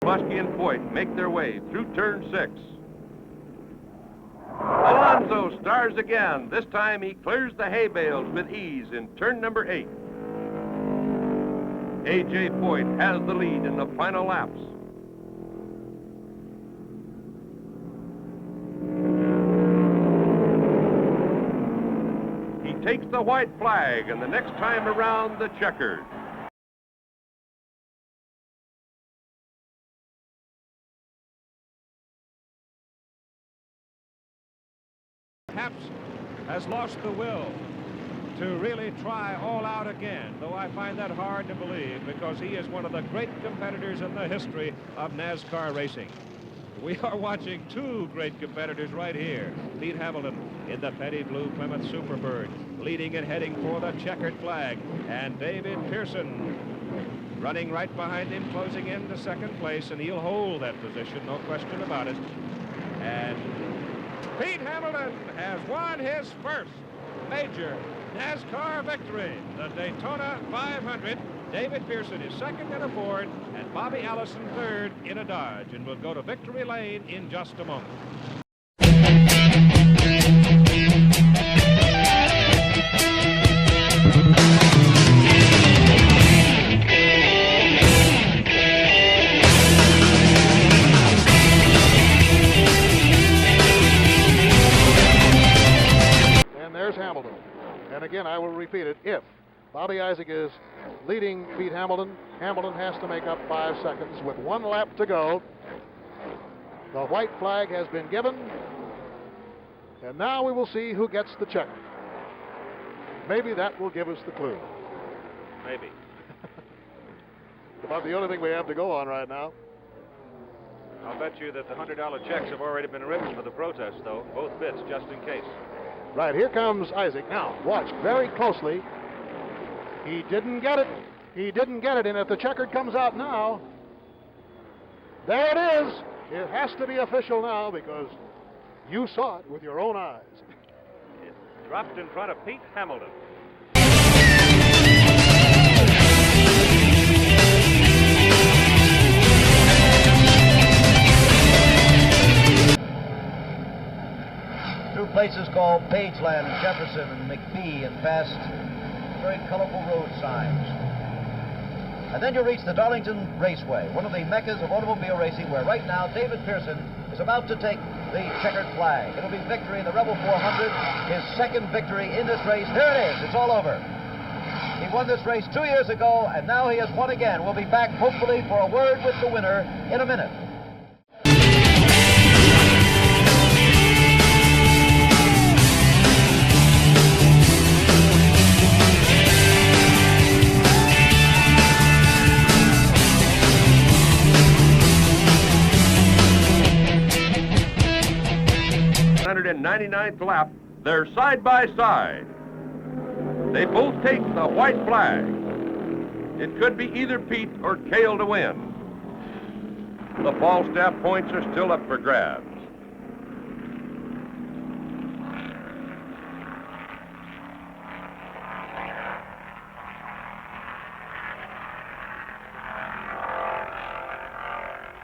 Bosky and Foyt make their way through turn 6. Alonso stars again. This time he clears the hay bales with ease in turn number 8. A.J. Foyt has the lead in the final laps. He takes the white flag, and the next time around, the checkered. Perhaps has lost the will to really try all out again, though I find that hard to believe because he is one of the great competitors in the history of NASCAR racing. We are watching two great competitors right here. Pete Hamilton in the petty blue Plymouth Superbird, leading and heading for the checkered flag, and David Pearson running right behind him, closing in to second place, and he'll hold that position, no question about it. And Pete Hamilton has won his first major NASCAR victory, the Daytona 500. David Pearson is second in a Ford, and Bobby Allison third in a Dodge, and we'll go to victory lane in just a moment. There's Hamilton. And again, I will repeat it. If Bobby Isaac is leading Pete Hamilton, Hamilton has to make up 5 seconds with 1 lap to go. The white flag has been given. And now we will see who gets the checker. Maybe that will give us the clue. Maybe. About the only thing we have to go on right now. I'll bet you that the $100 checks have already been written for the protest, though, both bits, just in case. Right, here comes Isaac. Now, watch very closely. He didn't get it. He didn't get it, and if the checkered comes out now, there it is. It has to be official now because you saw it with your own eyes. It dropped in front of Pete Hamilton. Places called Pageland, Jefferson, and McPhee, and past very colorful road signs. And then you reach the Darlington Raceway, one of the meccas of automobile racing, where right now David Pearson is about to take the checkered flag. It'll be victory in the Rebel 400, his second victory in this race. There it is, it's all over. He won this race 2 years ago, and now he has won again. We'll be back, hopefully, for a word with the winner in a minute. And 99th lap, they're side by side. They both take the white flag. It could be either Pete or Cale to win. The Falstaff points are still up for grabs.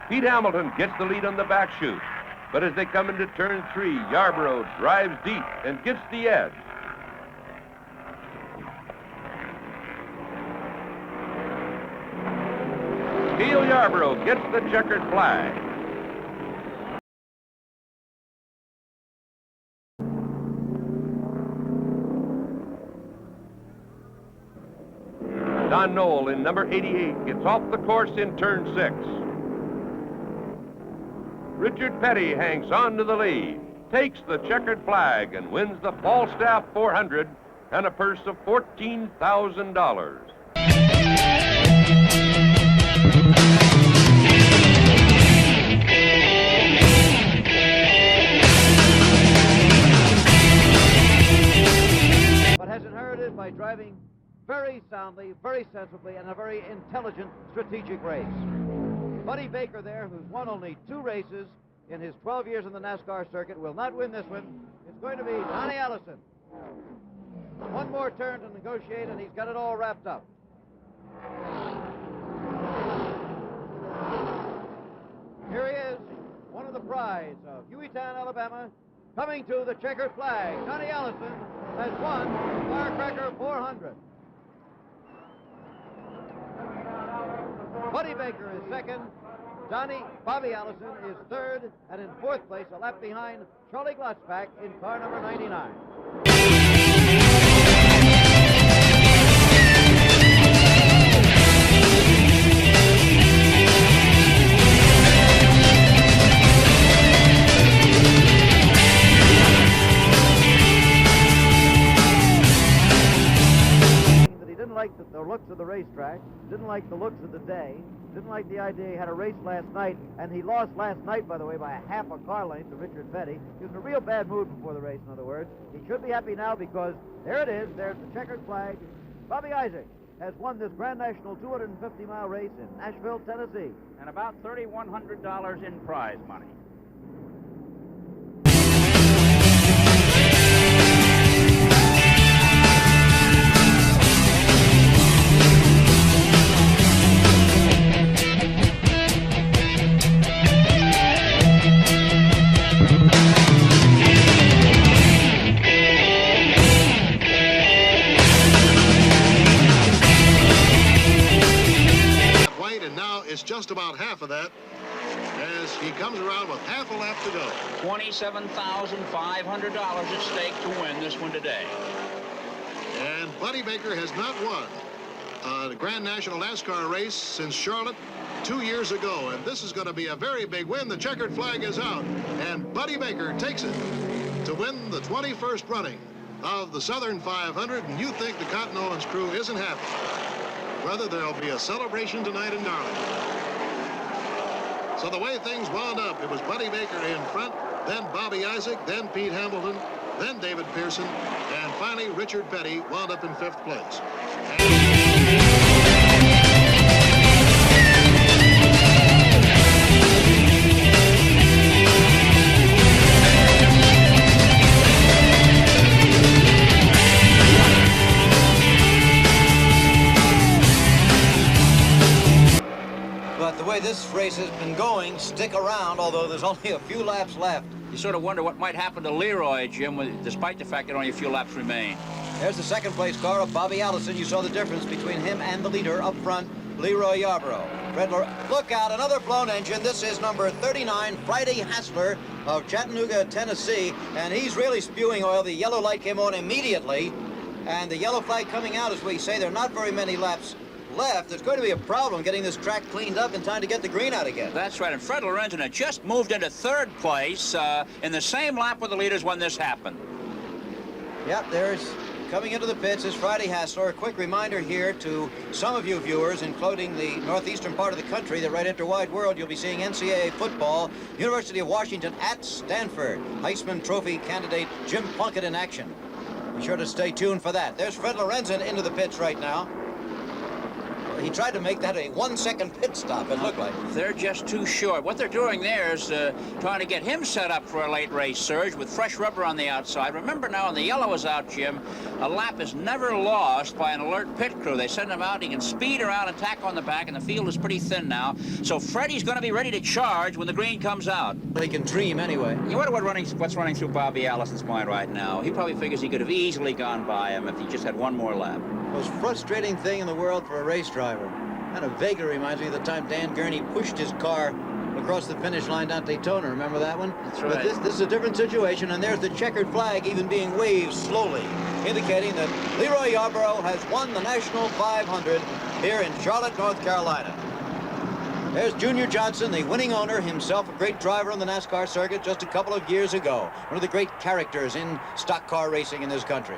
Pete Hamilton gets the lead on the back chute. But as they come into turn 3, Yarborough drives deep and gets the edge. Cale Yarborough gets the checkered flag. Don Knoll in number 88 gets off the course in turn 6. Richard Petty hangs on to the lead, takes the checkered flag, and wins the Falstaff 400 and a purse of $14,000. But has inherited by driving very soundly, very sensibly, and a very intelligent strategic race. Buddy Baker there, who's won only 2 races in his 12 years in the NASCAR circuit, will not win this one. It's going to be Donnie Allison. One more turn to negotiate, and he's got it all wrapped up. Here he is, one of the prize of Hueytown, Alabama, coming to the checkered flag. Johnny Allison has won the Firecracker 400. Buddy Baker is second. Bobby Allison is third, and in fourth place, a lap behind Charlie Glotzback in car number 99. Didn't like the looks of the racetrack, didn't like the looks of the day, didn't like the idea he had a race last night, and he lost last night, by the way, by a half a car length to Richard Petty. He was in a real bad mood before the race, in other words. He should be happy now because there it is, there's the checkered flag. Bobby Isaac has won this Grand National 250-mile race in Nashville, Tennessee. And about $3,100 in prize money. It's just about half of that as he comes around with half a lap to go. $27,500 at stake to win this one today. And Buddy Baker has not won the Grand National NASCAR race since Charlotte 2 years ago. And this is going to be a very big win. The checkered flag is out. And Buddy Baker takes it to win the 21st running of the Southern 500. And you think the Cotton Owens crew isn't happy. Whether there'll be a celebration tonight in Darlington. So the way things wound up, it was Buddy Baker in front, then Bobby Isaac, then Pete Hamilton, then David Pearson, and finally Richard Petty wound up in 5th place. The way this race has been going, stick around, although there's only a few laps left. You sort of wonder what might happen to Leroy, Jim, despite the fact that only a few laps remain. There's the second place car of Bobby Allison. You saw the difference between him and the leader up front, Leroy Yarborough. Look out, another blown engine. This is number 39, Friday Hassler of Chattanooga, Tennessee, and he's really spewing oil. The yellow light came on immediately, and the yellow flag coming out, as we say, there are not very many laps left. There's going to be a problem getting this track cleaned up in time to get the green out again. That's right, and Fred Lorenzen had just moved into 3rd place in the same lap with the leaders when this happened. Yep, there's coming into the pits is Friday Hassler. A quick reminder here to some of you viewers, including the northeastern part of the country, that right after Wide World you'll be seeing NCAA football, University of Washington at Stanford. Heisman Trophy candidate Jim Plunkett in action. Be sure to stay tuned for that. There's Fred Lorenzen into the pits right now. He tried to make that a 1-second pit stop, it looked like. They're just too short. What they're doing there is trying to get him set up for a late race surge with fresh rubber on the outside. Remember now, when the yellow is out, Jim, a lap is never lost by an alert pit crew. They send him out, he can speed around and tack on the back, and the field is pretty thin now. So Freddie's going to be ready to charge when the green comes out. He can dream anyway. You wonder what's running through Bobby Allison's mind right now. He probably figures he could have easily gone by him if he just had one more lap. Most frustrating thing in the world for a race driver. Kind of vaguely reminds me of the time Dan Gurney pushed his car across the finish line down Daytona. Remember that one? That's right. But this is a different situation, and there's the checkered flag even being waved slowly, indicating that Leroy Yarborough has won the National 500 here in Charlotte, North Carolina. There's Junior Johnson, the winning owner, himself a great driver on the NASCAR circuit just a couple of years ago. One of the great characters in stock car racing in this country.